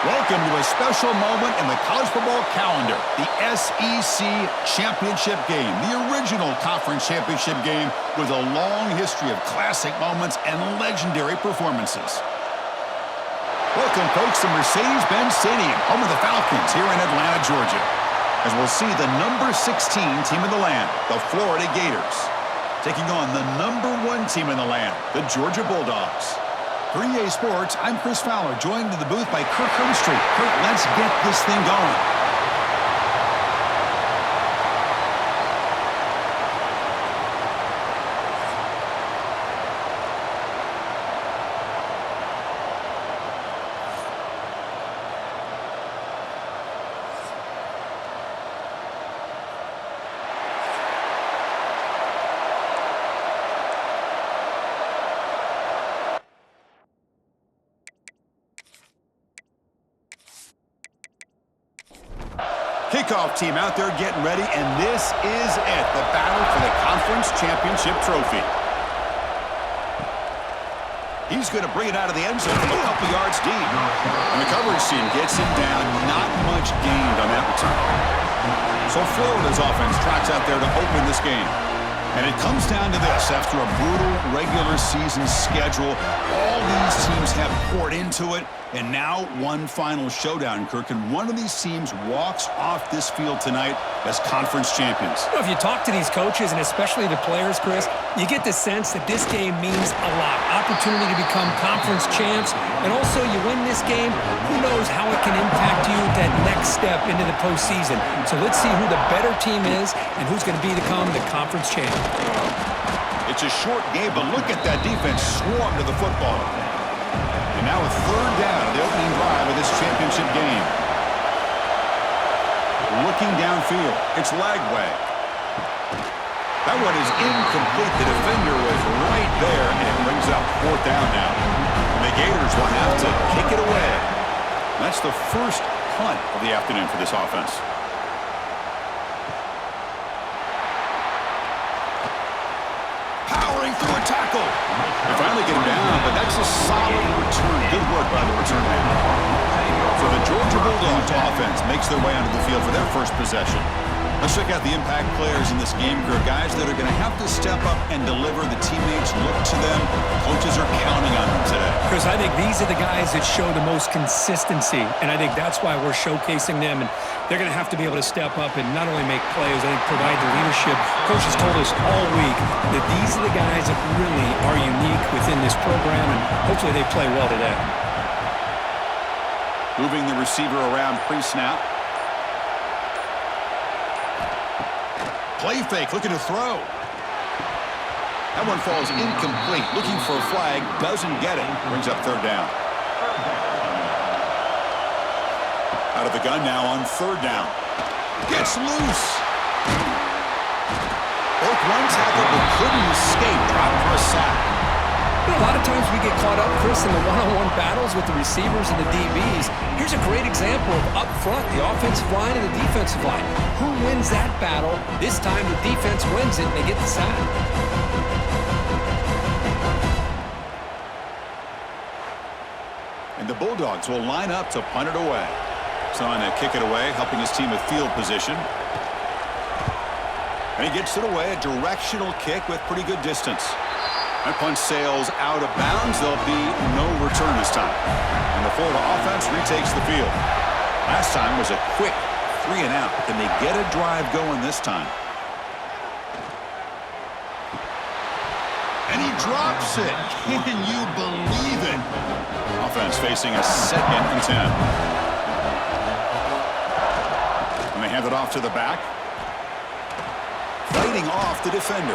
Welcome to a special moment in the college football calendar, the SEC Championship Game, the original conference championship game with a long history of classic moments and legendary performances. Welcome, folks, to Mercedes-Benz Stadium, home of the Falcons here in Atlanta, Georgia, as we'll see the number 16 team in the land, the Florida Gators, taking on the number 1 team in the land, the Georgia Bulldogs. For EA Sports, I'm Chris Fowler, joined in the booth by Kirk Hermstreet. Kirk, let's get this thing going. Kickoff team out there getting ready, and this is it, the battle for the conference championship trophy. He's going to bring it out of the end zone from a couple yards deep. And the coverage team gets him down, not much gained on that return. So Florida's offense trots out there to open this game. And it comes down to this. After a brutal regular season schedule, all these teams have poured into it, and now one final showdown, Kirk. And one of these teams walks off this field tonight as conference champions. You know, if you talk to these coaches, and especially the players, Chris, you get the sense that this game means a lot. Opportunity to become conference champs, and also you win this game, who knows how it can impact you that next step into the postseason. So let's see who the better team is and who's going to become the conference champ. It's a short game, but look at that defense swarm to the football. And now a third down on the opening drive of this championship game. Looking downfield, it's Lagway. That one is incomplete. The defender was right there, and it brings up fourth down now. And the Gators will have to kick it away. That's the first punt of the afternoon for this offense. Powering through a tackle. They finally get him down, but that's a solid return. Good work by the return man. So the Georgia Bulldogs offense makes their way onto the field for their first possession. Let's check out the impact players in this game group. Guys that are going to have to step up and deliver. The teammates look to them. Coaches are counting on them today. Chris, I think these are the guys that show the most consistency, and I think that's why we're showcasing them. And they're going to have to be able to step up and not only make plays, I think provide the leadership. Coach has told us all week that these are the guys that really are unique within this program, and hopefully they play well today. Moving the receiver around pre-snap. Play fake, looking to throw. That one falls incomplete. Looking for a flag, doesn't get it. Brings up third down. Out of the gun now on third down. Gets loose. Broke one tackle but couldn't escape. Dropped for a sack. You know, a lot of times we get caught up, Chris, in the one-on-one battles with the receivers and the DBs. Here's a great example of up front, the offensive line and the defensive line. Who wins that battle? This time the defense wins it and they get the sack. And the Bulldogs will line up to punt it away. Trying to kick it away, helping his team with field position. And he gets it away, a directional kick with pretty good distance. That punt sails out of bounds. There'll be no return this time. And the Florida offense retakes the field. Last time was a quick 3-and-out. Can they get a drive going this time? And he drops it. Can you believe it? Offense facing a 2nd and 10. And they hand it off to the back. Fighting off the defender.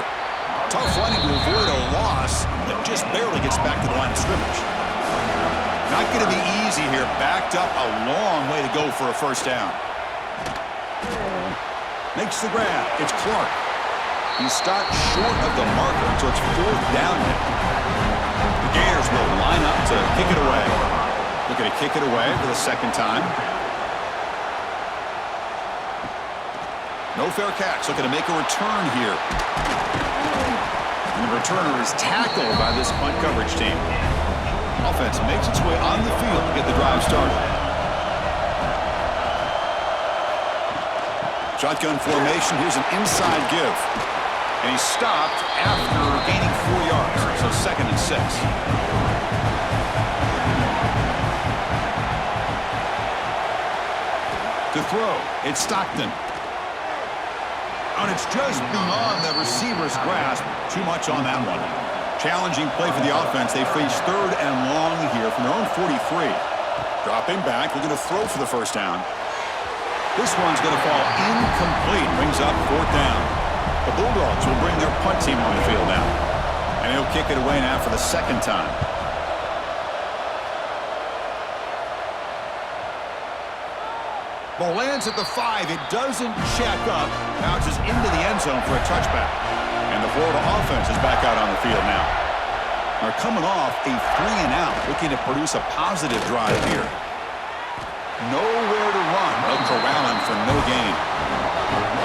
Tough running to avoid a loss, but just barely gets back to the line of scrimmage. Not going to be easy here. Backed up a long way to go for a first down. Makes the grab. It's Clark. He stopped short of the marker, so it's fourth down now. The Gators will line up to kick it away. Looking to kick it away for the second time. No fair catch. Looking to make a return here. And the returner is tackled by this punt coverage team. Offense makes its way on the field to get the drive started. Shotgun formation. Here's an inside give. And he's stopped after gaining 4 yards. So 2nd and 6. To throw, it's Stockton. And it's just beyond the receiver's grasp. Too much on that one. Challenging play for the offense. They face 3rd and long here from their own 43. Dropping back, looking to throw for the first down. This one's going to fall incomplete. Brings up 4th down. The Bulldogs will bring their punt team on the field now. And he'll kick it away now for the 2nd time. Ball lands at the 5. It doesn't check up. Bounces into the end zone for a touchback. And the Florida offense is back out on the field now. Are coming off a 3-and-out, looking to produce a positive drive here. Nowhere to run. They'll corral him for no gain.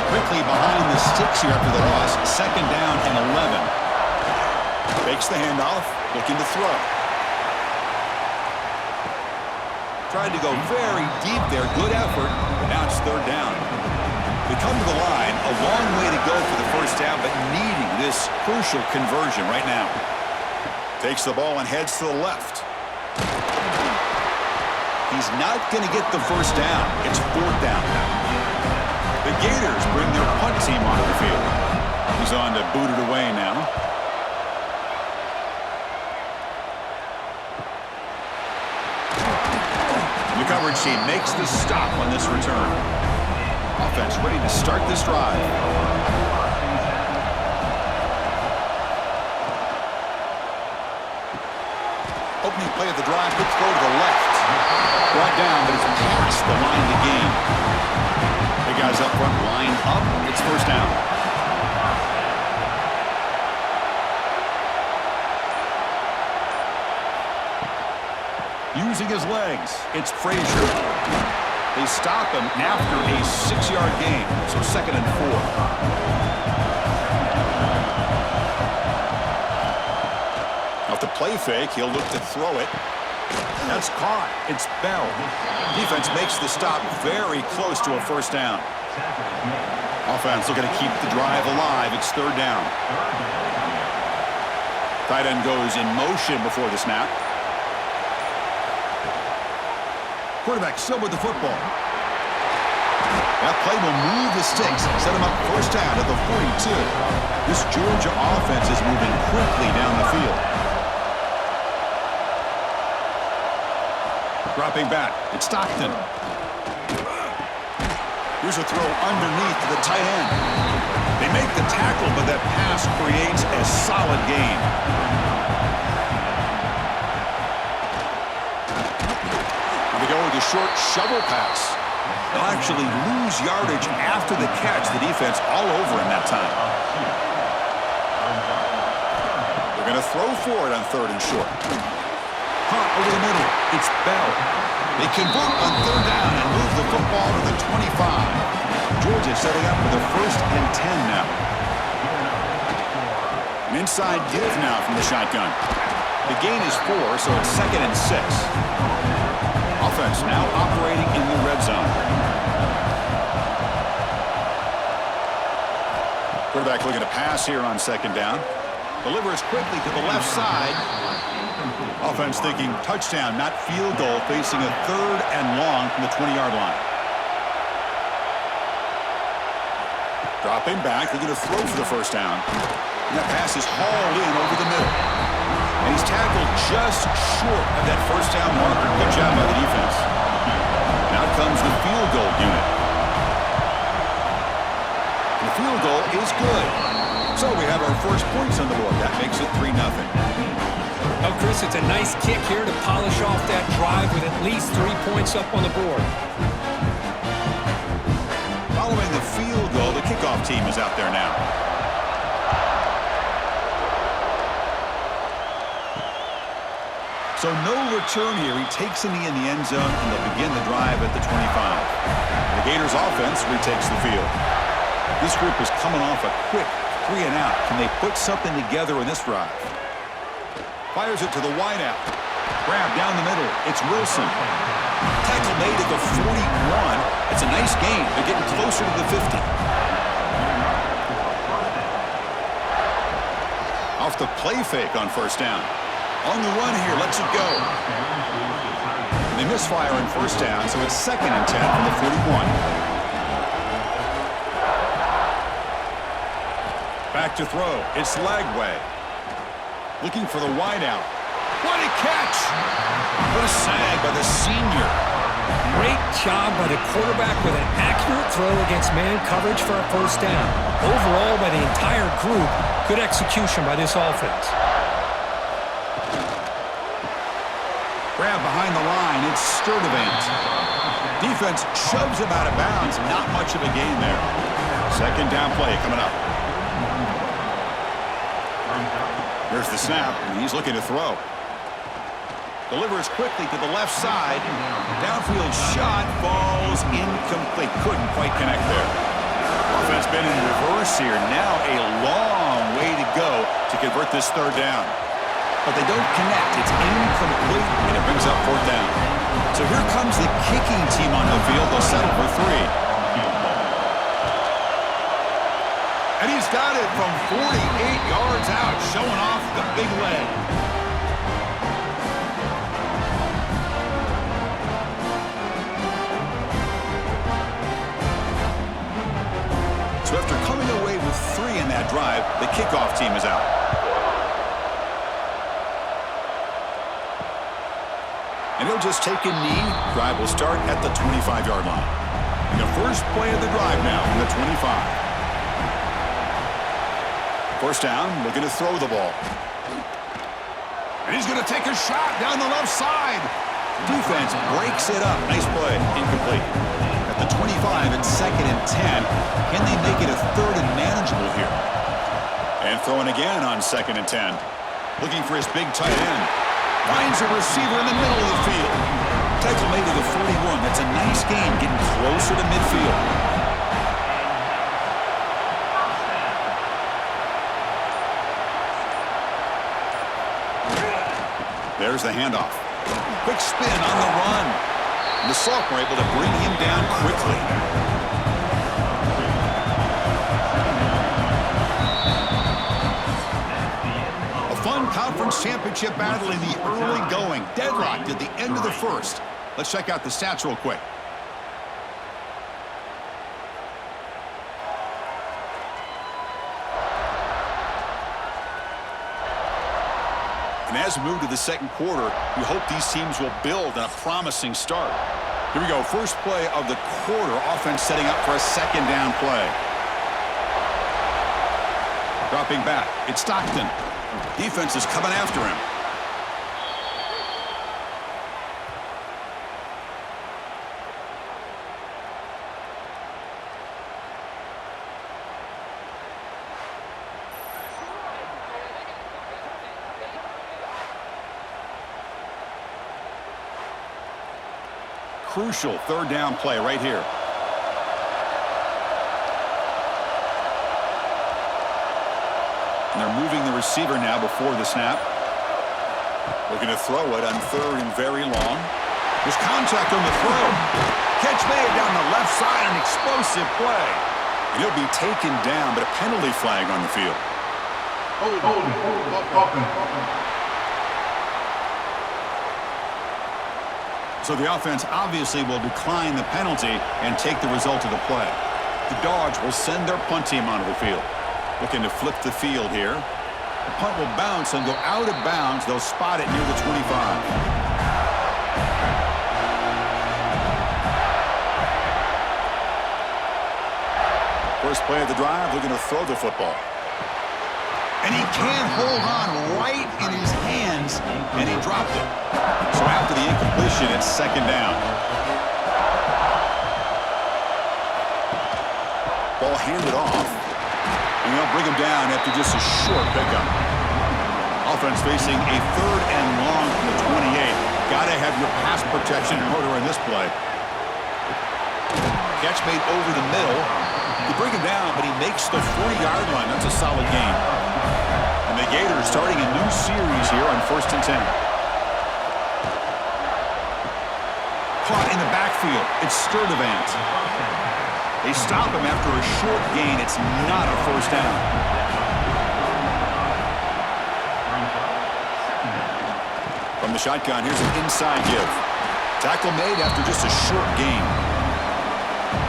Quickly behind the sticks here after the loss. 2nd down and 11. Fakes the handoff, looking to throw. Tried to go very deep there. Good effort, but now it's 3rd down. They come to the line. A long way to go for the first down, but needing this crucial conversion right now. Takes the ball and heads to the left. He's not going to get the first down. It's 4th down now. The Gators bring their punt team onto the field. He's on to boot it away now. The coverage team makes the stop on this return. Offense ready to start this drive. Opening play of the drive, quick throw to the left. Brought down, but it's past the line to gain. Big guys up front, line up. It's 1st down. Using his legs, it's Frazier. They stop him after a 6-yard gain, so 2nd and 4. Off the play fake, he'll look to throw it. That's caught. It's Bell. Defense makes the stop very close to a 1st down. Offense looking to keep the drive alive. It's 3rd down. Tight end goes in motion before the snap. Quarterback still with the football. That play will move the sticks, set him up 1st down at the 42. This Georgia offense is moving quickly down the field. Dropping back, it's Stockton. Here's a throw underneath to the tight end. They make the tackle, but that pass creates a solid gain. They go with a short shovel pass. They'll actually lose yardage after the catch. The defense all over him that time. They're going to throw for it on 3rd and short. Hunt over the middle. It's Bell. They convert on 3rd down and move the football to the 25. Georgia setting up for the 1st and 10 now. An inside give now from the shotgun. The gain is 4, so it's 2nd and 6. Offense now operating in the red zone. Quarterback looking to pass here on 2nd down. Delivers quickly to the left side. Offense thinking touchdown, not field goal, facing a 3rd and long from the 20-yard line. Dropping back, looking to throw for the 1st down. And that pass is hauled in over the middle. And he's tackled just short of that 1st down marker. Good job by the defense. Now comes the field goal unit. And the field goal is good. So we have our first points on the board. That makes it 3-0. Well, Chris, it's a nice kick here to polish off that drive with at least 3 points up on the board. Following the field goal, the kickoff team is out there now. So no return here. He takes in the end zone, and they'll begin the drive at the 25. The Gators offense retakes the field. This group is coming off a quick 3-and-out. Can they put something together in this drive? Fires it to the wideout. Grab down the middle. It's Wilson. Tackle made at the 41. It's a nice gain. They're getting closer to the 50. Off the play fake on first down. On the run here, lets it go. They misfire on first down, so it's 2nd and 10 from the 41. Back to throw. It's Lagway. Looking for the wideout. What a catch! What a sag by the senior. Great job by the quarterback with an accurate throw against man coverage for a first down. Overall, by the entire group, good execution by this offense. Grab behind the line. It's Sturdivant. Defense shoves him out of bounds. Not much of a gain there. 2nd down play coming up. Here's the snap, and he's looking to throw. Delivers quickly to the left side. Downfield shot falls incomplete. Couldn't quite connect there. Offense been in reverse here. Now a long way to go to convert this 3rd down. But they don't connect. It's incomplete, and it brings up 4th down. So here comes the kicking team on the field. They'll settle for 3. And he's got it from 48 yards out, showing off the big leg. So after coming away with 3 in that drive, the kickoff team is out. And he'll just take a knee. Drive will start at the 25-yard line. And the first play of the drive now from the 25. First down, looking to throw the ball. And he's going to take a shot down the left side. Defense breaks it up. Nice play. Incomplete. At the 25, it's 2nd and 10. Can they make it a 3rd and manageable here? And throwing again on 2nd and 10. Looking for his big tight end. Finds a receiver in the middle of the field. Tackle made to the 41. That's a nice gain, getting closer to midfield. There's the handoff. Quick spin on the run. And the Sophomore able to bring him down quickly. A fun conference championship battle in the early going. Deadlocked at the end of the 1st. Let's check out the stats real quick. And as we move to the 2nd quarter, we hope these teams will build on a promising start. Here we go. First play of the quarter. Offense setting up for a 2nd down play. Dropping back. It's Stockton. Defense is coming after him. Crucial 3rd down play right here. And they're moving the receiver now before the snap. Looking to throw it on 3rd and very long. There's contact on the throw. Catch made down the left side, an explosive play. And he'll be taken down, but a penalty flag on the field. So the offense obviously will decline the penalty and take the result of the play. The Dogs will send their punt team onto the field. Looking to flip the field here. The punt will bounce and go out of bounds. They'll spot it near the 25. First play of the drive, looking to throw the football. And he can't hold on right in his hands, and he dropped it. So after the incompletion, it's 2nd down. Ball handed off, and they'll bring him down after just a short pickup. Offense facing a 3rd and long from the 28. Got to have your pass protection in order in this play. Catch made over the middle. You bring him down, but he makes the 40-yard line. That's a solid gain. And the Gators starting a new series here on 1st and 10. backfield. It's Sturdivant. They stop him after a short gain. It's not a first down. From the shotgun, here's an inside give. Tackle made after just a short gain.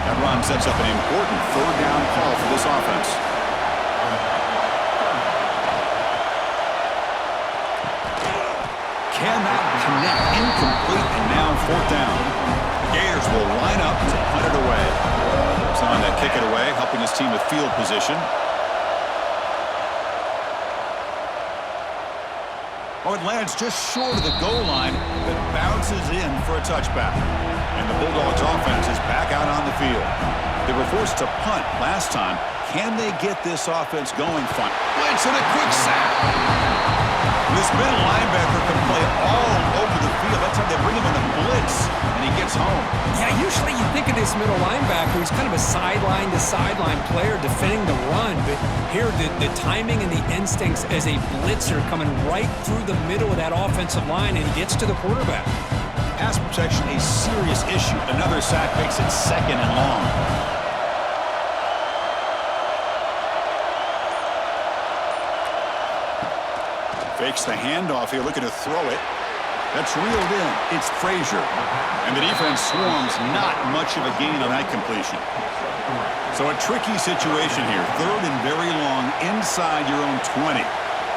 That run sets up an important third down call for this offense. Cannot connect. Incomplete, and now fourth down. The Gators will line up to punt it away. On that kick it away, helping his team with field position. Oh, it lands just short of the goal line, but bounces in for a touchback. And the Bulldogs offense is back out on the field. They were forced to punt last time. Can they get this offense going? Fun. Blitz and a quick sack. This middle linebacker can play all over the field. That's how they bring him in the blitz, and he gets home. Yeah, usually you think of this middle linebacker who's kind of a sideline-to-sideline player defending the run, but here the timing and the instincts as a blitzer coming right through the middle of that offensive line, and he gets to the quarterback. Pass protection, a serious issue. Another sack makes it second and long. Fakes the handoff here, looking to throw it. That's reeled in. It's Frazier. And the defense swarms, not much of a gain on that completion. So a tricky situation here. Third and very long inside your own 20.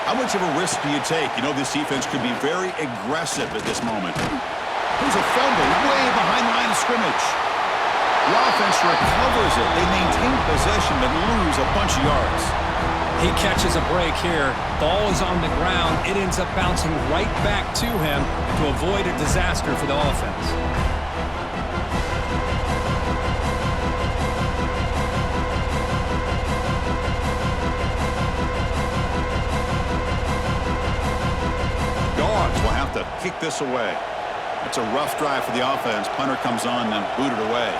How much of a risk do you take? You know, this defense could be very aggressive at this moment. There's a fumble way behind the line of scrimmage. The offense recovers it. They maintain possession but lose a bunch of yards. He catches a break here. Ball is on the ground. It ends up bouncing right back to him to avoid a disaster for the offense. Dogs will have to kick this away. It's a rough drive for the offense. Punter comes on and booted away.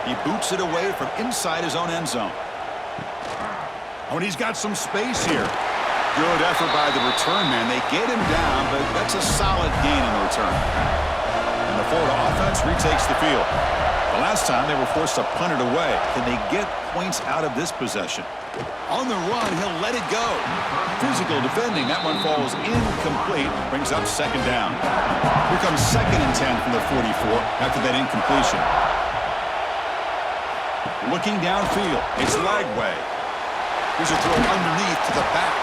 He boots it away from inside his own end zone. Oh, and he's got some space here. Good effort by the return man. They get him down, but that's a solid gain on the return. And the Florida offense retakes the field. The last time they were forced to punt it away. Can they get points out of this possession? On the run, he'll let it go. Physical defending. That one falls incomplete. Brings up second down. Here comes second and 10 from the 44 after that incompletion. Looking downfield. It's Lagway. Here's a throw underneath to the back.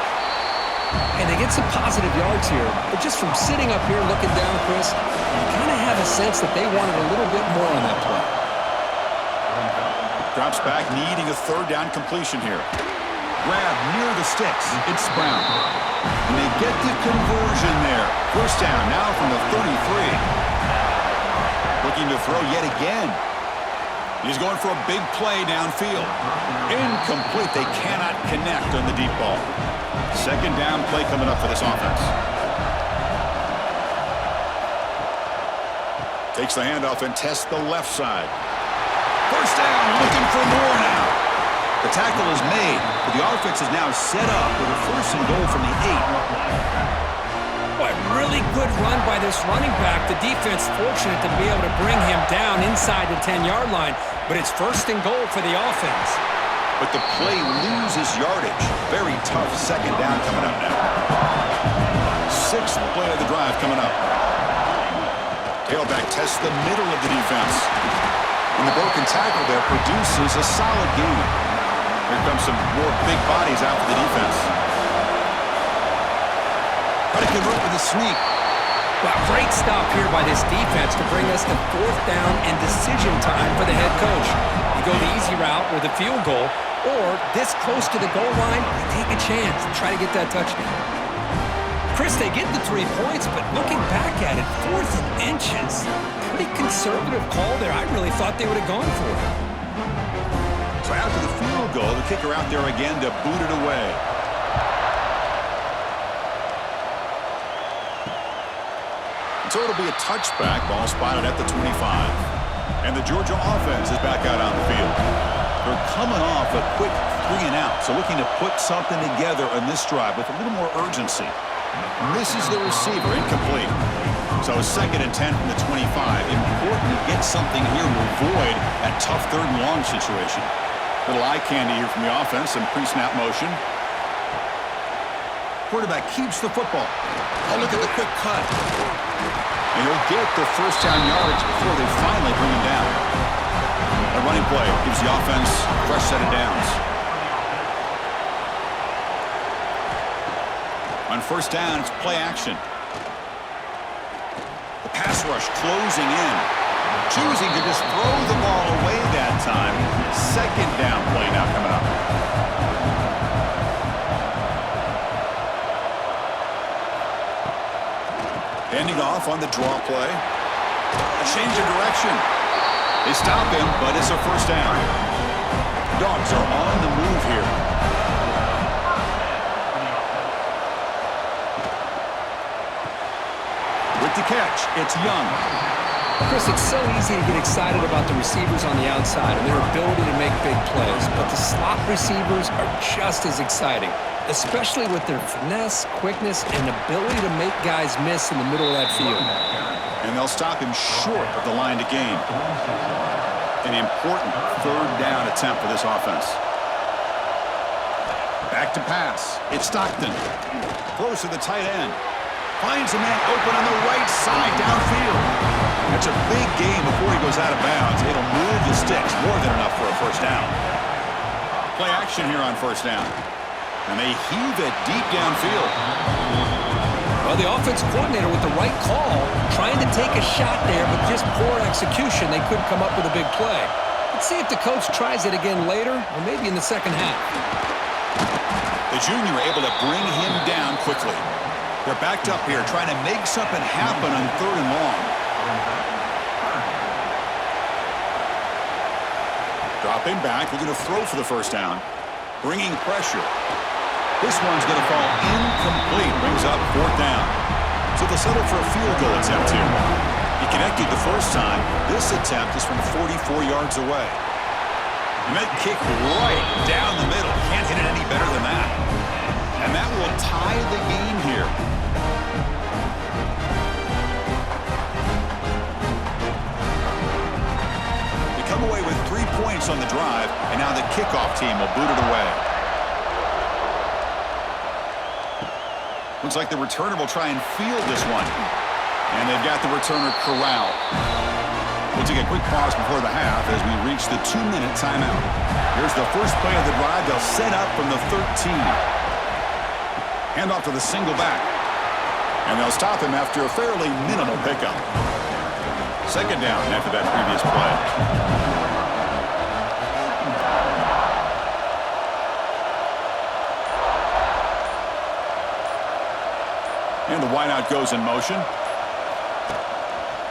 And they get some positive yards here. But just from sitting up here looking down, Chris, you kind of have a sense that they wanted a little bit more on that play. Drops back, needing a third down completion here. Grab near the sticks. It's Brown. And they get the conversion there. First down now from the 33. Looking to throw yet again. He's going for a big play downfield. Incomplete. They cannot connect on the deep ball. Second down play coming up for this offense. Takes the handoff and tests the left side. First down, looking for more now. The tackle is made, but the offense is now set up with a first and goal from the 8. Boy, really good run by this running back. The defense fortunate to be able to bring him down inside the 10-yard line, but it's first and goal for the offense. But the play loses yardage. Very tough second down coming up now. Sixth play of the drive coming up. Tailback tests the middle of the defense. And the broken tackle there produces a solid gain. Here comes some more big bodies out for the defense. But it can work with a sneak. Well, great stop here by this defense to bring us to fourth down and decision time for the head coach. You go the easy route with a field goal, or this close to the goal line, you take a chance and try to get that touchdown. Chris, they get the 3 points, but looking back at it, 4th and inches, pretty conservative call there. I really thought they would have gone for it. So after the field goal, the kicker out there again to boot it away. So it'll be a touchback. Ball spotted at the 25. And the Georgia offense is back out on the field. They're coming off a quick 3 and out, so looking to put something together on this drive with a little more urgency. Misses the receiver, incomplete. So 2nd and 10 from the 25. Important to get something here to avoid that tough 3rd and long situation. Little eye candy here from the offense, some pre-snap motion. Quarterback keeps the football. Oh, look at the quick cut. And he'll get the 1st down yards before they finally bring him down. A running play gives the offense a fresh set of downs. On 1st down, it's play action. The pass rush closing in. Choosing to just throw the ball away that time. 2nd down play now coming up. Handing off on the draw play. A change of direction. They stop him, but it's a 1st down. Dogs are on the move here. With the catch, it's Young. Chris, it's so easy to get excited about the receivers on the outside and their ability to make big plays, but the slot receivers are just as exciting, especially with their finesse, quickness, and ability to make guys miss in the middle of that field. And they'll stop him short of the line to gain. An important 3rd down attempt for this offense. Back to pass. It's Stockton. Throws to the tight end. Finds a man open on the right side downfield. That's a big gain before he goes out of bounds. It'll move the sticks. More than enough for a 1st down. Play action here on 1st down. And they heave it deep downfield. Well, the offense coordinator with the right call, trying to take a shot there, but just poor execution. They couldn't come up with a big play. Let's see if the coach tries it again later, or maybe in the 2nd half. The junior able to bring him down quickly. They're backed up here, trying to make something happen on 3rd and long. Dropping back, looking to throw for the 1st down. Bringing pressure. This one's going to fall incomplete. Brings up 4th down. So they'll settle for a field goal attempt here. He connected the 1st time. This attempt is from 44 yards away. And that kick right down the middle. Can't hit it any better than that. And that will tie the game here. They come away with 3 points on the drive, and now the kickoff team will boot it away. Looks like the returner will try and field this one. And they've got the returner corralled. We'll take a quick pause before the half as we reach the 2-minute timeout. Here's the first play of the drive. They'll set up from the 13. Hand off to the single back. And they'll stop him after a fairly minimal pickup. 2nd down after that previous play. And the wideout goes in motion.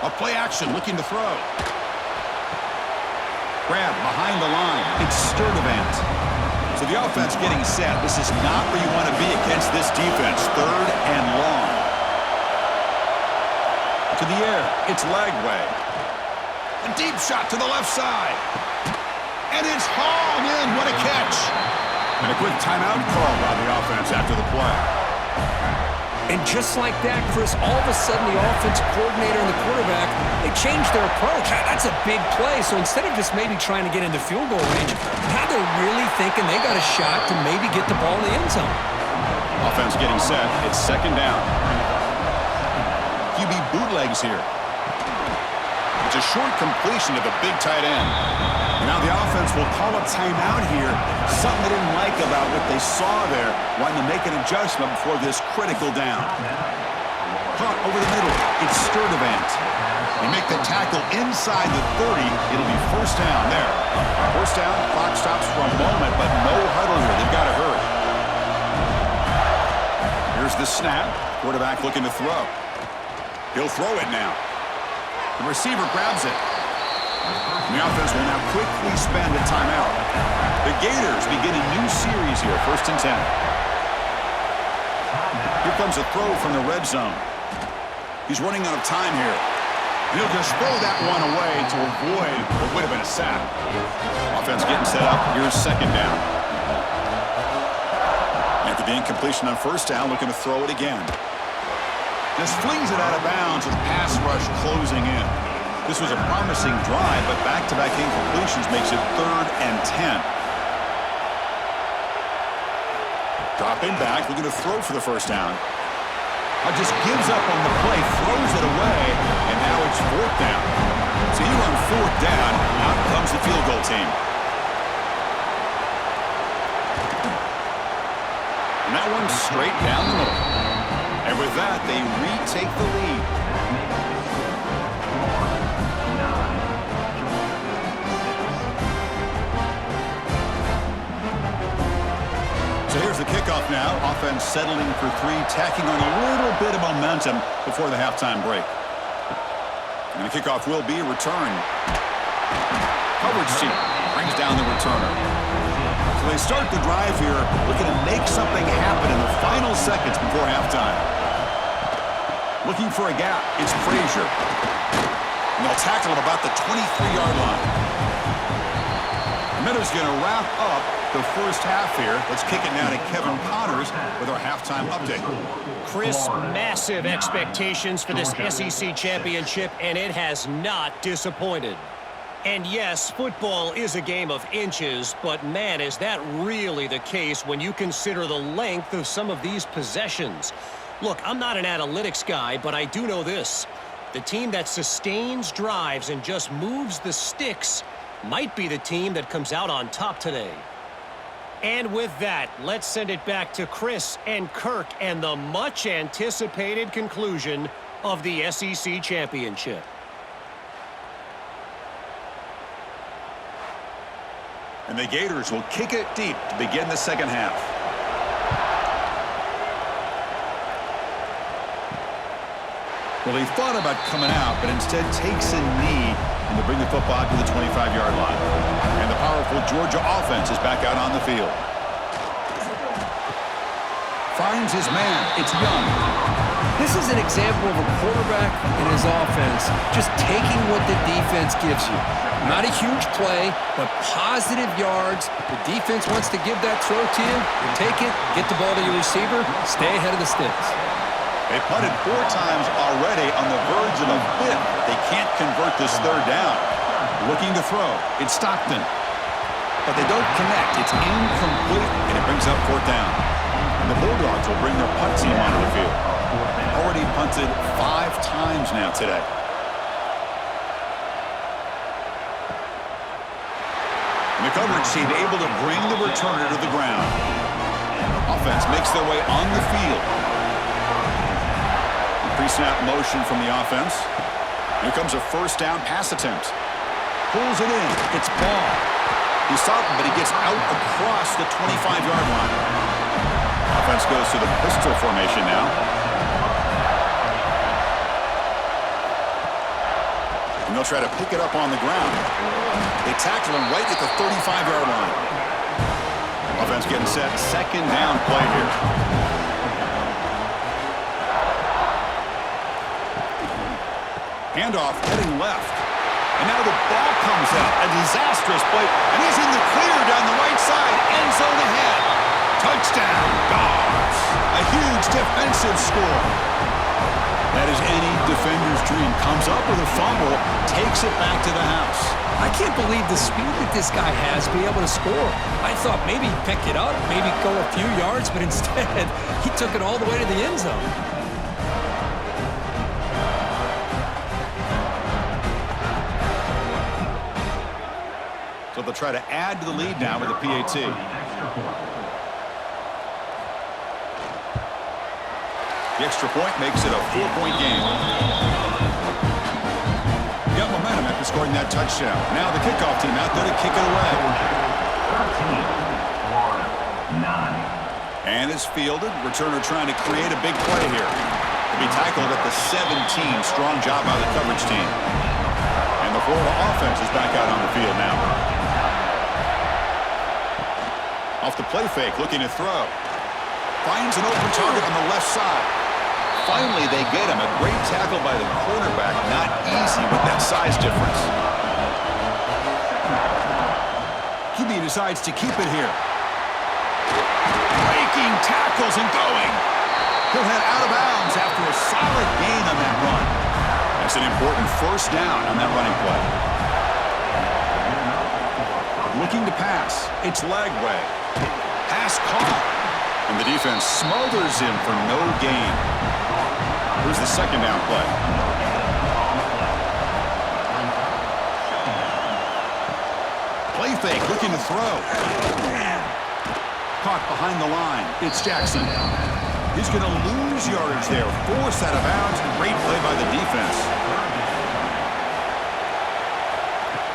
A play action looking to throw. Grab behind the line. It's Sturdivant. So the offense getting set. This is not where you want to be against this defense. 3rd and long. To the air. It's Lagway. A deep shot to the left side. And it's hauled in. What a catch. And a quick timeout call by the offense after the play. And just like that, Chris, all of a sudden the offensive coordinator and the quarterback, they changed their approach. That's a big play. So instead of just maybe trying to get into field goal range, now they're really thinking they got a shot to maybe get the ball in the end zone. Offense getting set. It's 2nd down. QB bootlegs here. It's a short completion to the big tight end. And now the offense will call a timeout here. Something they didn't like about what they saw there. Wanting to make an adjustment before this critical down. Caught over the middle. It's Sturdivant. They make the tackle inside the 30. It'll be 1st down there. 1st down. Clock stops for a moment, but no huddle here. They've got to hurry. Here's the snap. Quarterback looking to throw. He'll throw it now. The receiver grabs it. And the offense will now quickly spend a timeout. The Gators begin a new series here, 1st and 10. Here comes a throw from the red zone. He's running out of time here. And he'll just throw that one away to avoid what would have been a sack. Offense getting set up. Here's 2nd down. After The incompletion on first down, looking to throw it again. Just flings it out of bounds with pass rush closing in. This was a promising drive, but back-to-back incompletions makes it 3rd and 10. Dropping back, looking to throw for the first down. Just gives up on the play, throws it away, and now it's 4th down. So here on 4th down, out comes the field goal team. And that one's straight down the middle. And with that, they retake the lead. So here's the kickoff now. Offense settling for 3, tacking on a little bit of momentum before the halftime break. And the kickoff will be a return. Coverage team brings down the returner. So they start the drive here, looking to make something happen in the final seconds before halftime. Looking for a gap, it's Frazier. And they'll tackle him about the 23-yard line. Miller's going to wrap up the first half here. Let's kick it now to Kevin Connors with our halftime update. Chris, massive expectations for this SEC championship, and it has not disappointed. And yes, football is a game of inches, but man, is that really the case when you consider the length of some of these possessions. Look, I'm not an analytics guy, but I do know this. The team that sustains drives and just moves the sticks might be the team that comes out on top today. And with that, let's send it back to Chris and Kirk and the much-anticipated conclusion of the SEC championship. And the Gators will kick it deep to begin the second half. Well, he thought about coming out, but instead takes a knee and to bring the football to the 25-yard line. And the powerful Georgia offense is back out on the field. Finds his man. It's Young. This is an example of a quarterback and his offense just taking what the defense gives you. Not a huge play, but positive yards. The defense wants to give that throw to you. You take it, get the ball to your receiver, stay ahead of the sticks. They punted 4 times already on the verge of a 5th. They can't convert this 3rd down. Looking to throw. It's Stockton. But they don't connect. It's incomplete, and it brings up 4th down. And the Bulldogs will bring their punt team onto the field. Already punted 5 times now today. And the coverage team able to bring the returner to the ground. Offense makes their way on the field. Pre-snap motion from the offense. Here comes a first down pass attempt. Pulls it in. It's Ball. He's stopped, but he gets out across the 25-yard line. Offense goes to the pistol formation now. And they'll try to pick it up on the ground. They tackle him right at the 35-yard line. Offense getting set. 2nd down play here. Handoff heading left. And now the ball comes out. A disastrous play. And he's in the clear down the right side. End zone ahead. Touchdown, Dogs. A huge defensive score. That is any defender's dream. Comes up with a fumble. Takes it back to the house. I can't believe the speed that this guy has to be able to score. I thought maybe he'd pick it up, maybe go a few yards, but instead he took it all the way to the end zone. So they'll try to add to the lead now with a PAT. The extra point makes it a 4-point game. Got momentum after scoring that touchdown. Now the kickoff team out there to kick it away. 13-9. And it's fielded. Returner trying to create a big play here. He'll be tackled at the 17. Strong job by the coverage team. And the Florida offense is back out on the field now. Off the play fake, looking to throw. Finds an open target on the left side. Finally, they get him. A great tackle by the cornerback. Not easy with that size difference. QB decides to keep it here. Great breaking tackles and going. He'll head out of bounds after a solid gain on that run. That's an important first down on that running play. Looking to pass. It's leg way. Pass caught. And the defense smothers him for no gain. Here's the second down play. Play fake, looking to throw. Caught behind the line. It's Jackson. He's going to lose yardage there. Forced out of bounds. Great play by the defense.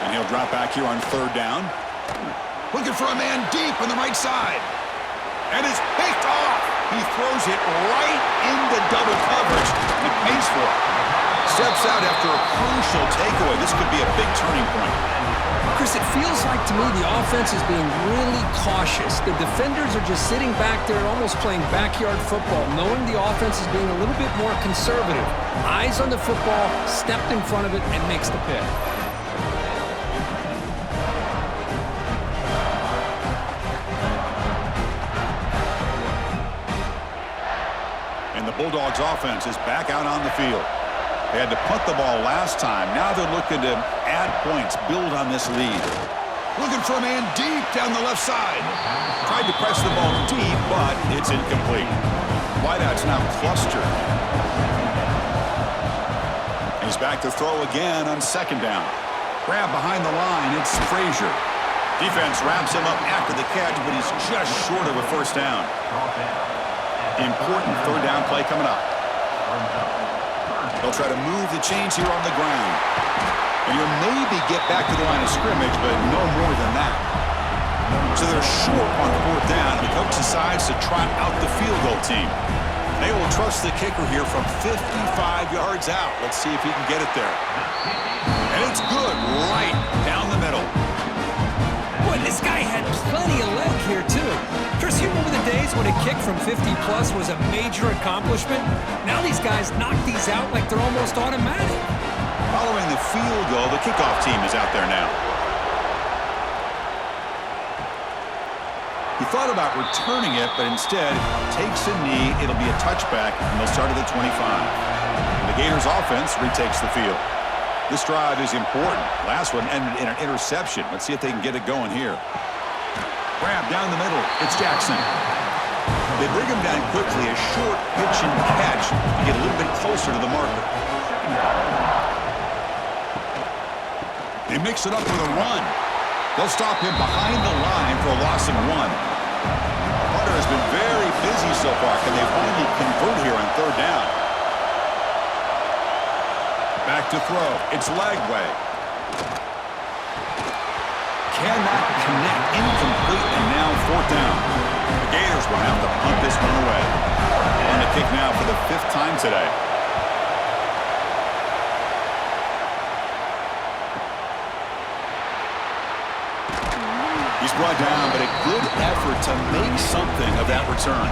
And he'll drop back here on third down. Looking for a man deep on the right side. And it's picked off. He throws it right into double coverage. He pays for it. Steps out after a crucial takeaway. This could be a big turning point. Chris, it feels like to me the offense is being really cautious. The defenders are just sitting back there almost playing backyard football, knowing the offense is being a little bit more conservative. Eyes on the football, stepped in front of it, and makes the pick. And the Bulldogs offense is back out on the field. They had to punt the ball last time. Now they're looking to add points, build on this lead. Looking for a man deep down the left side. Tried to press the ball deep, but it's incomplete. Wideout's now clustered. He's back to throw again on second down. Grab behind the line. It's Frazier. Defense wraps him up after the catch, but he's just short of a first down. Important third down play coming up. They'll try to move the chains here on the ground. And you'll maybe get back to the line of scrimmage, but no more than that. So they're short on fourth down, and the coach decides to trot out the field goal team. They will trust the kicker here from 55 yards out. Let's see if he can get it there. And it's good right down the middle. Boy, this guy had plenty of leg here, too. Chris, you remember the days when a kick from 50-plus was a major accomplishment? Now these guys knock these out like they're almost automatic. Following the field goal, the kickoff team is out there now. He thought about returning it, but instead takes a knee. It'll be a touchback, and they'll start at the 25. And the Gators offense retakes the field. This drive is important. Last one ended in an interception. Let's see if they can get it going here. Grab down the middle. It's Jackson. They bring him down quickly. A short pitch and catch to get a little bit closer to the marker. They mix it up with a run. They'll stop him behind the line for a loss of one. Hunter has been very busy so far. Can they finally convert here on third down? Back to throw. It's leg way. Cannot connect. Incomplete, and now fourth down. The Gators will have to punt this one away. On the kick now for the fifth time today. He's brought down, but a good effort to make something of that return.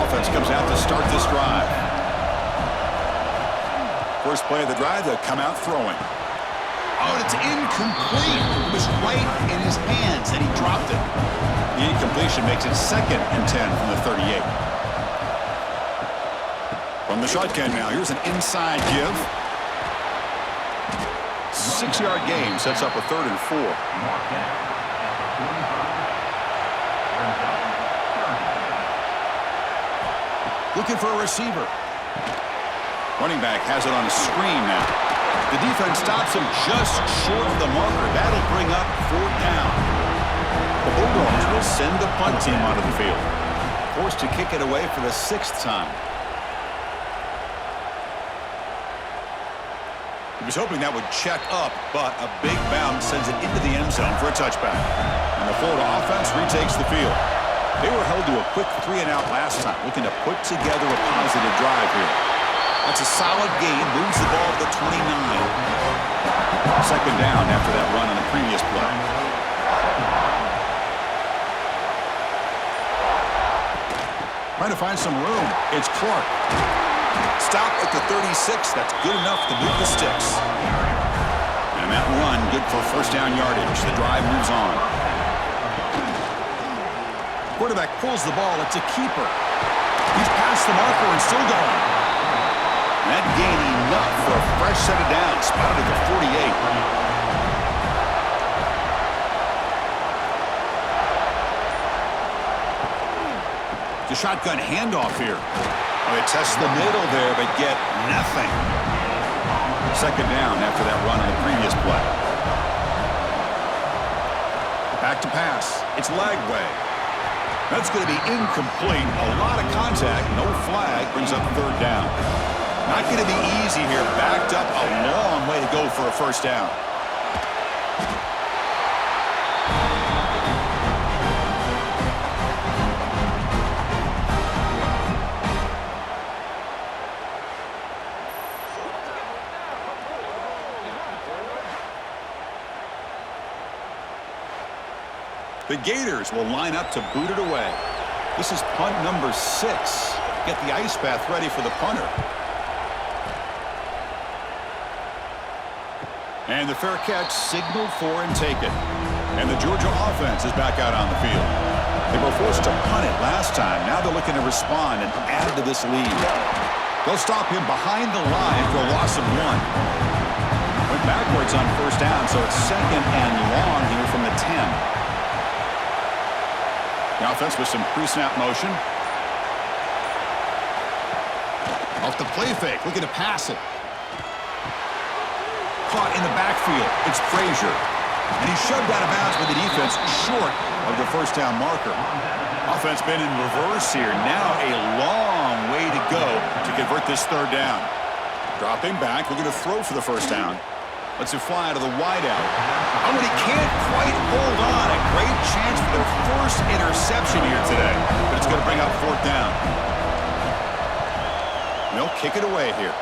Offense comes out to start this drive. First play of the drive, they'll come out throwing. Oh, it's incomplete. It was right in his hands, and he dropped it. The incompletion makes it 2nd and 10 from the 38. From the shotgun now, here's an inside give. 6-yard gain sets up a 3rd and 4. Looking for a receiver. Running back has it on a screen now. The defense stops him just short of the marker. That'll bring up fourth down. The Bulldogs will send the punt team onto the field. Forced to kick it away for the 6th time. He was hoping that would check up, but a big bounce sends it into the end zone for a touchback. And the Florida offense retakes the field. They were held to a quick 3-and-out last time, looking to put together a positive drive here. That's a solid gain, moves the ball to the 29. Second down after that run on the previous play. Trying to find some room. It's Clark. Stop at the 36. That's good enough to move the sticks. And that run, good for first down yardage. The drive moves on. Quarterback pulls the ball. It's a keeper. He's past the marker and still going. That gained enough for a fresh set of downs. Spotted at the 48. The shotgun handoff here. Oh, they test the middle there, but get nothing. Second down after that run on the previous play. Back to pass. It's Lagway. That's going to be incomplete. A lot of contact. No flag. Brings up third down. Not going to be easy here. Backed up a long way to go for a first down. The Gators will line up to boot it away. This is punt number 6. Get the ice bath ready for the punter. And the fair catch signaled for and taken. And the Georgia offense is back out on the field. They were forced to punt it last time. Now they're looking to respond and add to this lead. They'll stop him behind the line for a loss of 1. Went backwards on first down, so it's second and long here from the 10. The offense with some pre-snap motion. Off the play fake, looking to pass it. Caught in the backfield. It's Frazier. And he's shoved out of bounds with the defense short of the first down marker. Offense been in reverse here. Now a long way to go to convert this third down. Dropping back, looking to throw for the first down. Lets it fly to the wideout. Oh, and he can't quite hold on. A great chance for their first interception here today. But it's going to bring up fourth down. They'll kick it away here.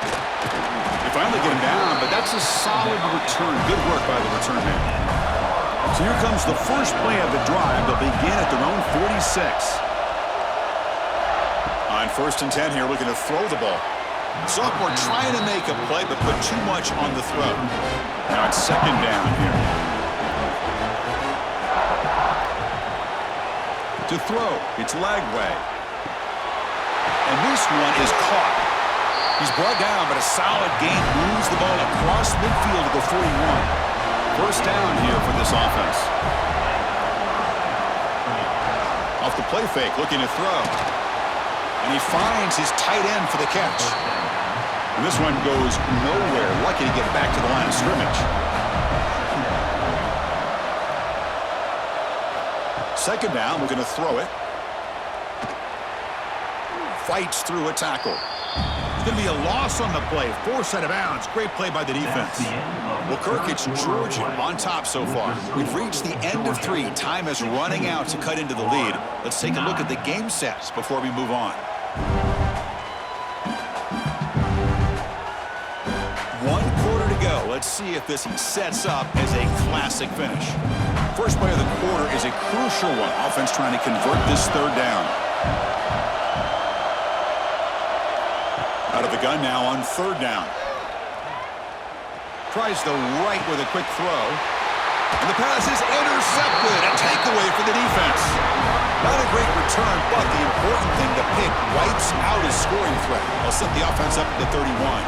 They finally get him down, but that's a solid return. Good work by the return man. So here comes the first play of the drive. They'll begin at their own 46. On first and 10 here, looking to throw the ball. Sophomore trying to make a play, but put too much on the throw. Now it's second down here. To throw, it's Lagway. And this one is caught. He's brought down, but a solid gain moves the ball across midfield to the 41. First down here for this offense. Off the play fake, looking to throw. And he finds his tight end for the catch. And this one goes nowhere. Lucky to get back to the line of scrimmage. Second down, we're going to throw it. Fights through a tackle. It's going to be a loss on the play. Forced out of bounds. Great play by the defense. Well, Kirk, it's Georgia on top so far. We've reached the end of 3. Time is running out to cut into the lead. Let's take a look at the game sets before we move on. 1 quarter to go. Let's see if this sets up as a classic finish. First play of the quarter is a crucial one. Offense trying to convert this third down. Out of the gun now on third down. Tries the right with a quick throw. And the pass is intercepted. A takeaway for the defense. Not a great return, but the important thing, the pick wipes out his scoring threat. They'll set the offense up to 31.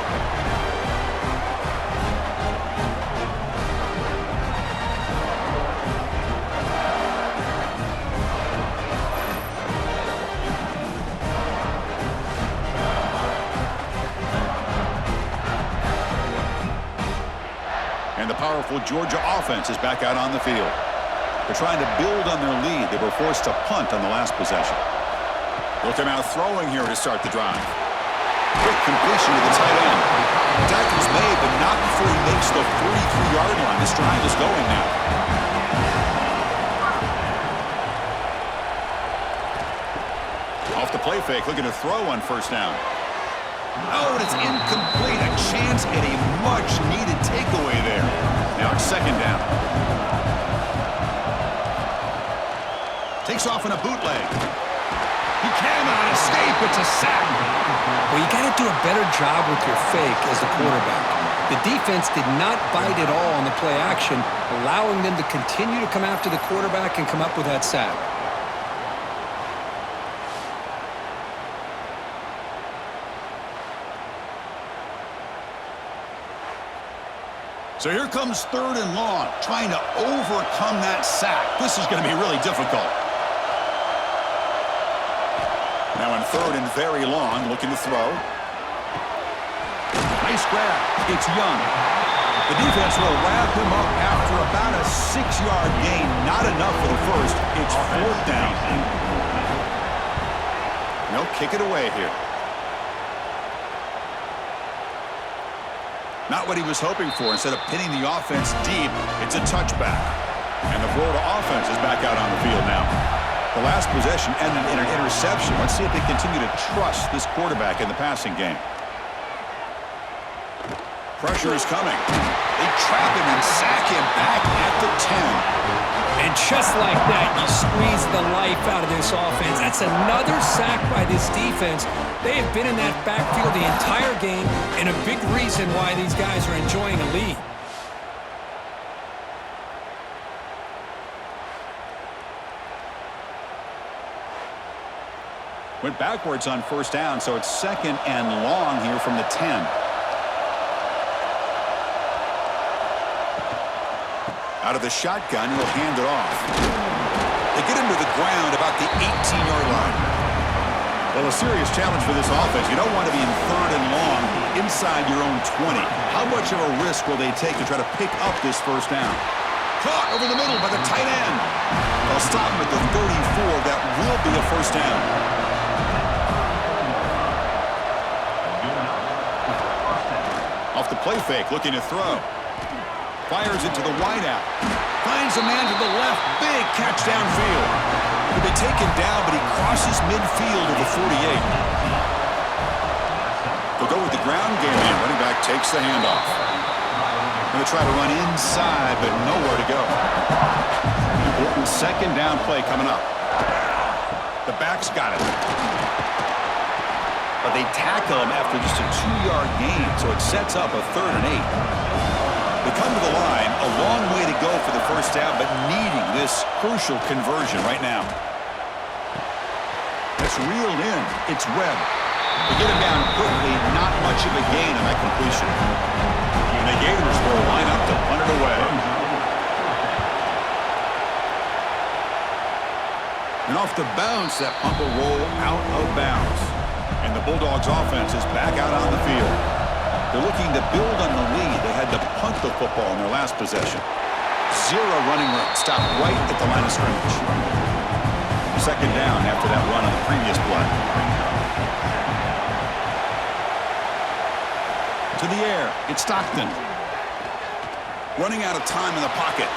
And the powerful Georgia offense is back out on the field. They're trying to build on their lead. They were forced to punt on the last possession. They'll come out throwing here to start the drive. Quick completion to the tight end. Tackle's made, but not before he makes the 43-yard line. This drive is going now. Off the play fake, looking to throw on first down. Oh, and it's incomplete. A chance at a much-needed takeaway there. Now it's second down. Takes off in a bootleg. He cannot escape. It's a sack. Well, you got to do a better job with your fake as the quarterback. The defense did not bite at all on the play action, allowing them to continue to come after the quarterback and come up with that sack. So here comes 3rd and long, trying to overcome that sack. This is going to be really difficult. Now in 3rd and very long, looking to throw. Nice grab. It's Young. The defense will wrap him up after about a 6-yard gain. Not enough for the first. It's 4th down. They'll kick it away here. Not what he was hoping for. Instead of pinning the offense deep, it's a touchback. And the Florida offense is back out on the field now. The last possession ended in an interception. Let's see if they continue to trust this quarterback in the passing game. Pressure is coming. They trap him and sack him back at the 10. And just like that, you squeeze the life out of this offense. That's another sack by this defense. They have been in that backfield the entire game, and a big reason why these guys are enjoying a lead. Went backwards on 1st down, so it's 2nd and long here from the 10. Out of the shotgun, he'll hand it off. They get him to the ground about the 18-yard line. Well, a serious challenge for this offense. You don't want to be in 3rd and long inside your own 20. How much of a risk will they take to try to pick up this 1st down? Caught over the middle by the tight end. They'll stop him at the 34. That will be a 1st down. Off the play fake, looking to throw. Fires it to the wideout. Finds a man to the left. Big catch downfield. He'll be taken down, but he crosses midfield of the 48. They'll go with the ground game in. Running back takes the handoff. Going to try to run inside, but nowhere to go. Important 2nd down play coming up. The back's got it. But they tackle him after just a 2-yard gain, so it sets up a 3rd and 8. They come to the line, a long way to go for the 1st down, but needing this crucial conversion right now. It's reeled in. It's Webb. They get him down quickly, not much of a gain on that completion. And the Gators will line up to punt it away. And off the bounce, that punt will roll out of bounds. And the Bulldogs offense is back out on the field. They're looking to build on the lead. They had to punt the football in their last possession. 0 running room. Stopped right at the line of scrimmage. 2nd down after that run on the previous play. To the air. It's Stockton. Running out of time in the pocket.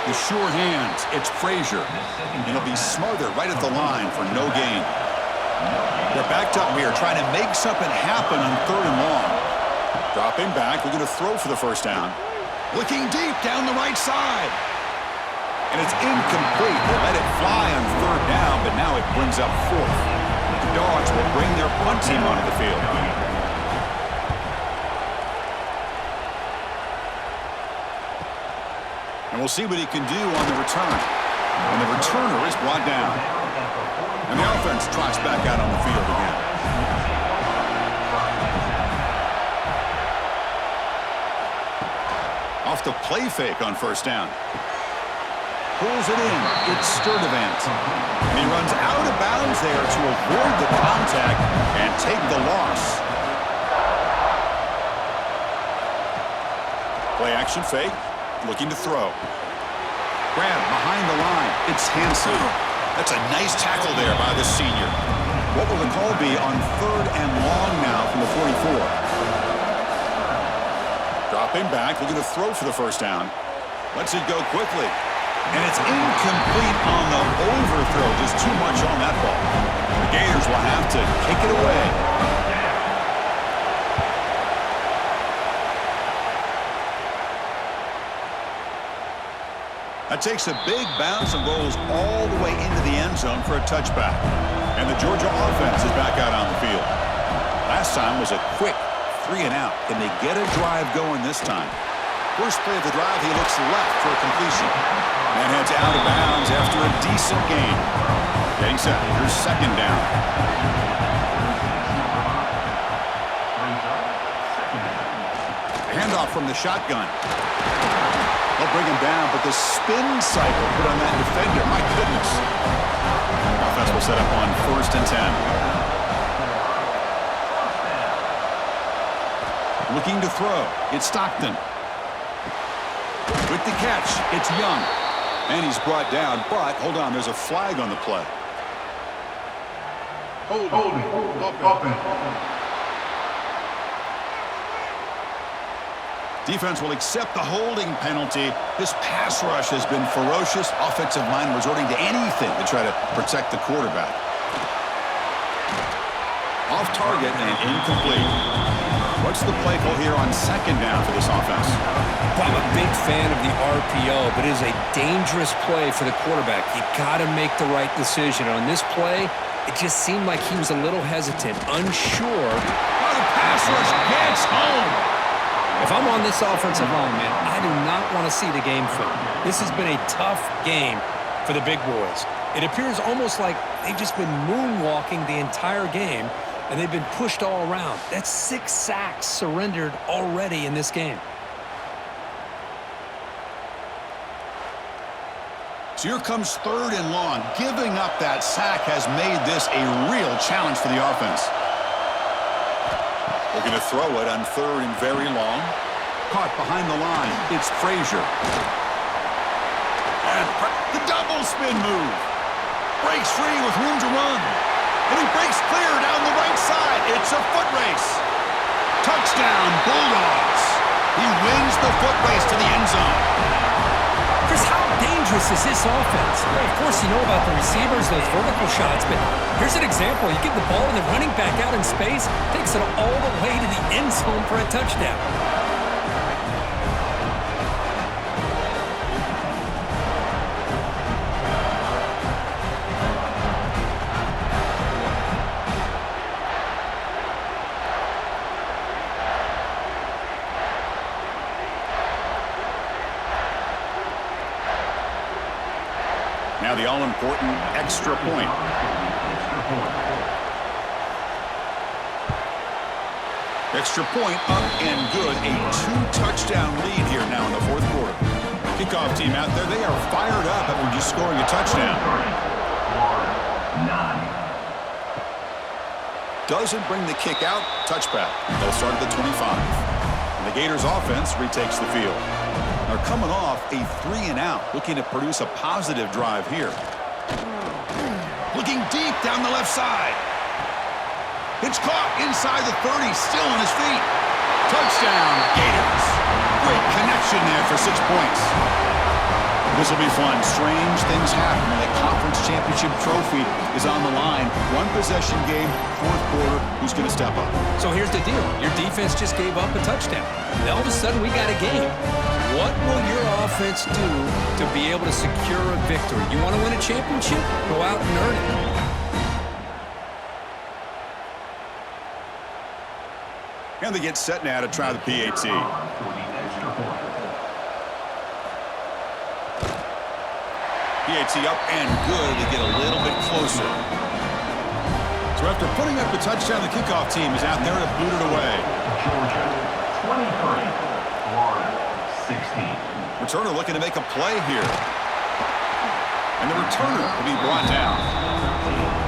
The sure hands. It's Frazier. And he'll be smothered right at the line for no gain. They're backed up here trying to make something happen on 3rd and long. Dropping back, we're going to throw for the 1st down. Looking deep down the right side. And it's incomplete. They let it fly on 3rd down, but now it brings up 4th. The Dogs will bring their punt team onto the field. And we'll see what he can do on the return. And the returner is brought down. And the offense trots back out on the field again. Off the play fake on 1st down. Pulls it in. It's Sturdivant. And he runs out of bounds there to avoid the contact and take the loss. Play action fake. Looking to throw. Grab behind the line. It's Hansen. That's a nice tackle there by the senior. What will the call be on 3rd and long now from the 44? Dropping back, looking to throw for the 1st down. Lets it go quickly. And it's incomplete on the overthrow. Just too much on that ball. The Gators will have to kick it away. That takes a big bounce and rolls all the way into the end zone for a touchback. And the Georgia offense is back out on the field. Last time was a quick 3 and out. Can they get a drive going this time? First play of the drive, he looks left for a completion. And heads out of bounds after a decent gain. Getting set. Here's second down. Handoff from the shotgun. They'll bring him down, but the spin cycle put on that defender. My goodness. Offense will set up on 1st and 10. Looking to throw. It's Stockton. With the catch, it's Young. And he's brought down, but hold on, there's a flag on the play. Holding. Defense will accept the holding penalty. This pass rush has been ferocious. Offensive line resorting to anything to try to protect the quarterback. Off target and incomplete. What's the play call here on second down for this offense? Well, I'm a big fan of the RPO, but it is a dangerous play for the quarterback. You got to make the right decision. On this play, it just seemed like he was a little hesitant, unsure. Oh, the pass rush gets home. If I'm on this offensive line, man, I do not want to see the game film. This has been a tough game for the big boys. It appears almost like they've just been moonwalking the entire game, and they've been pushed all around. That's 6 sacks surrendered already in this game. So here comes 3rd and long. Giving up that sack has made this a real challenge for the offense. Looking to throw it on 3rd and very long. Caught behind the line. It's Frazier. And the double spin move. Breaks free with room to run. And he breaks clear down the right side. It's a foot race. Touchdown, Bulldogs. He wins the foot race to the end zone. Chris, how dangerous is this offense? Well, of course, you know about the receivers, those vertical shots, but here's an example. You give the ball and the running back out in space, takes it all the way to the end zone for a touchdown. Now the all-important extra point. Extra point up and good. A 2-touchdown lead here now in the 4th quarter. Kickoff team out there. They are fired up after just scoring a touchdown. Doesn't bring the kick out. Touchback. They'll start at the 25. And the Gators offense retakes the field. They're coming off a 3 and out, looking to produce a positive drive here. Looking deep down the left side. It's caught inside the 30, still on his feet. Touchdown, Gators. Great connection there for 6 points. This will be fun. Strange things happen when the conference championship trophy is on the line. 1-possession game, 4th quarter. Who's going to step up? So here's the deal. Your defense just gave up a touchdown. Now all of a sudden we got a game. What will your offense do to be able to secure a victory? You want to win a championship? Go out and earn it. And they get set now to try the PAT. PAT up and good. They get a little bit closer. So after putting up the touchdown, the kickoff team is out there to boot it away. Georgia, 23. Florida, 16. Returner looking to make a play here. And the returner will be brought down.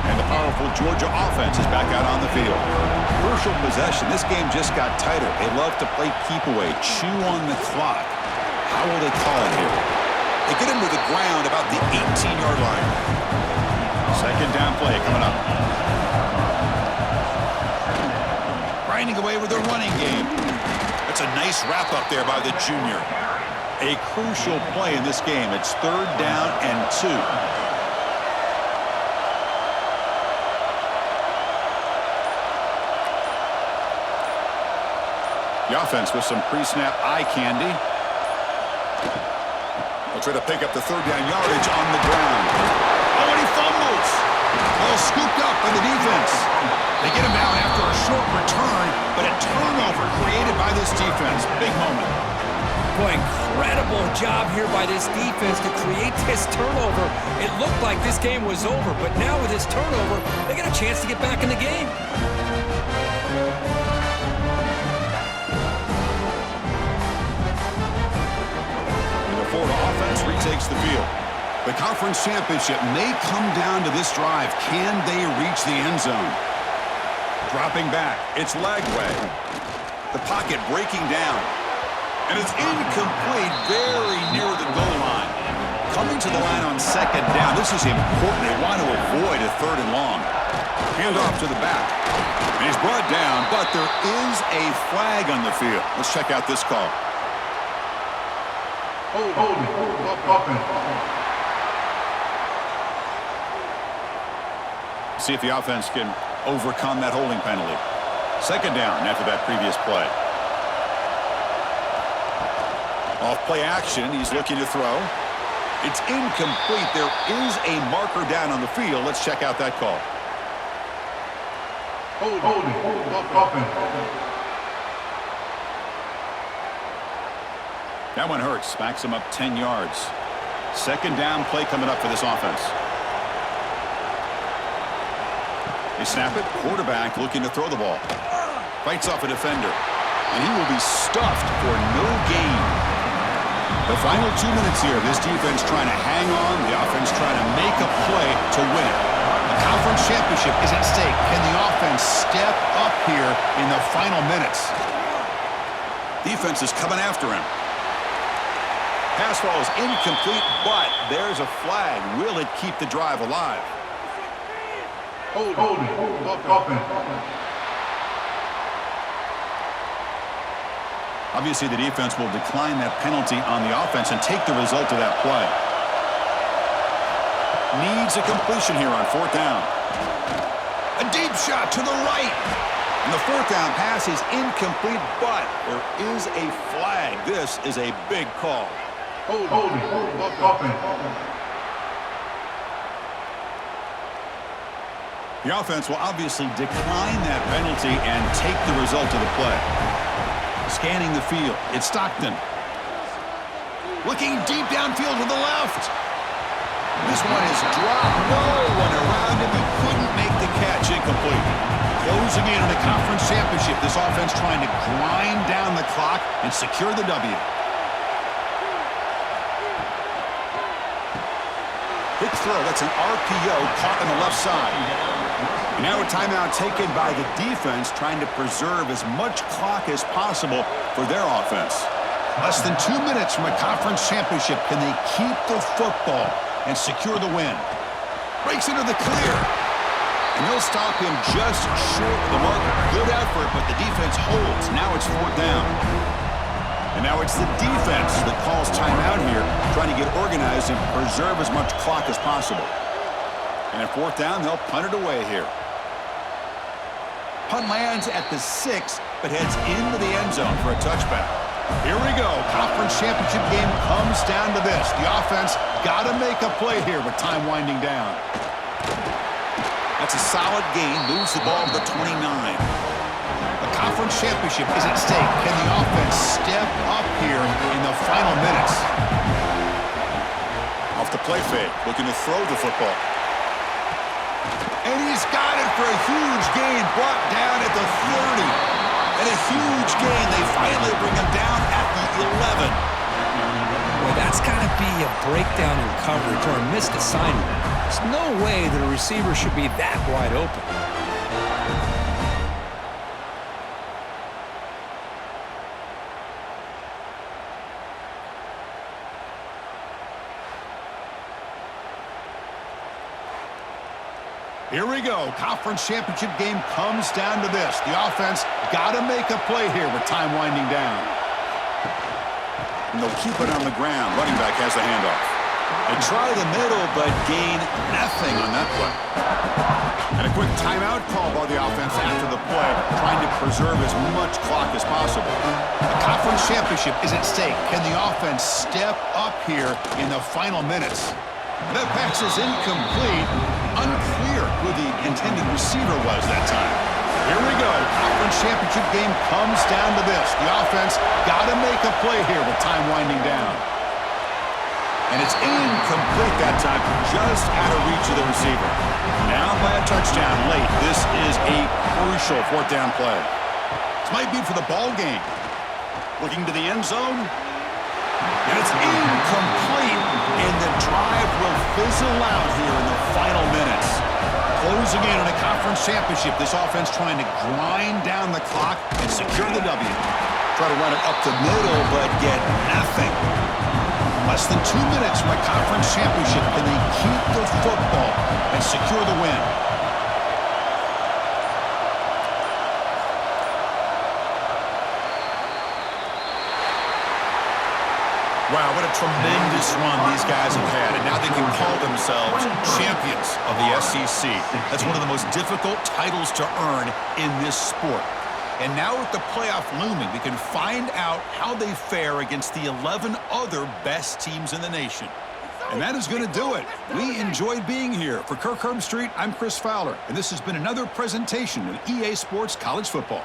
And the powerful Georgia offense is back out on the field. Crucial possession. This game just got tighter. They love to play keep away, chew on the clock. How will they call it here? They get him to the ground about the 18-yard line. Second down play coming up. Grinding away with the running game. That's a nice wrap up there by the junior. A crucial play in this game. It's 3rd down and 2. The offense with some pre-snap eye candy. They'll try to pick up the 3rd down yardage on the ground. Oh, and he fumbles. Ball scooped up by the defense. They get him down after a short return, but a turnover by this defense. Big moment. Boy, incredible job here by this defense to create this turnover. It looked like this game was over, but now with this turnover, they got a chance to get back in the game. And the Florida offense retakes the field. The conference championship may come down to this drive. Can they reach the end zone? Dropping back. It's Lagway. The pocket breaking down. And it's incomplete, very near the goal line. Coming to the line on second down. This is important. They want to avoid a third and long. Hand off to the back. And he's brought down, but there is a flag on the field. Let's check out this call. See if the offense can overcome that holding penalty. Second down after that previous play. Off play action, he's looking to throw. It's incomplete. There is a marker down on the field. Let's check out that call. That one hurts. Backs him up 10 yards. Second down play coming up for this offense. They snap it. Quarterback looking to throw the ball. Fights off a defender. And he will be stuffed for no gain. The final 2 minutes here. This defense trying to hang on. The offense trying to make a play to win it. The conference championship is at stake. Can the offense step up here in the final minutes? Defense is coming after him. Pass ball is incomplete, but there's a flag. Will it keep the drive alive? Obviously, the defense will decline that penalty on the offense and take the result of that play. Needs a completion here on fourth down. A deep shot to the right. And the fourth down pass is incomplete, but there is a flag. This is a big call. The offense will obviously decline that penalty and take the result of the play. Scanning the field, it's Stockton. Looking deep downfield to the left. This one is dropped. No one around him. He couldn't make the catch. Incomplete. Closing in on the conference championship. This offense trying to grind down the clock and secure the W. Quick throw. That's an RPO caught on the left side. And now a timeout taken by the defense, trying to preserve as much clock as possible for their offense. Less than 2 minutes from a conference championship. Can they keep the football and secure the win? Breaks into the clear. And they'll stop him just short of the marker. Good effort, but the defense holds. Now it's fourth down. And now it's the defense that calls timeout here, trying to get organized and preserve as much clock as possible. And at fourth down, they'll punt it away here. Punt lands at the 6, but heads into the end zone for a touchback. Here we go. Conference championship game comes down to this. The offense got to make a play here with time winding down. That's a solid gain. Moves the ball to the 29. The conference championship is at stake. Can the offense step up here in the final minutes? Off the play fake. Looking to throw the football. And he's got it for a huge gain, brought down at the 30. And a huge gain. They finally bring him down at the 11. Well, that's got to be a breakdown in coverage or a missed assignment. There's no way that a receiver should be that wide open. Here we go. Conference championship game comes down to this. The offense got to make a play here with time winding down. And they'll keep it on the ground. Running back has the handoff. They try the middle, but gain nothing on that play. And a quick timeout call by the offense after the play, trying to preserve as much clock as possible. The conference championship is at stake. Can the offense step up here in the final minutes? That pass is incomplete. Unclear who the intended receiver was that time. Here we go. Conference championship game comes down to this. The offense got to make a play here with time winding down. And it's incomplete that time, just out of reach of the receiver. Now by a touchdown late. This is a crucial fourth down play. This might be for the ball game. Looking to the end zone. And it's incomplete. And the drive will fizzle out here in the final minutes. Closing in on a conference championship, this offense trying to grind down the clock and secure the W. Try to run it up the middle, but get nothing. Less than 2 minutes from a conference championship. Can they keep the football and secure the win? Wow, what a tremendous run these guys have had, and now they can call themselves champions of the SEC. That's one of the most difficult titles to earn in this sport. And now with the playoff looming, we can find out how they fare against the 11 other best teams in the nation. And that is going to do it. We enjoyed being here. For Kirk Herbstreit, I'm Chris Fowler, and this has been another presentation of EA Sports College Football.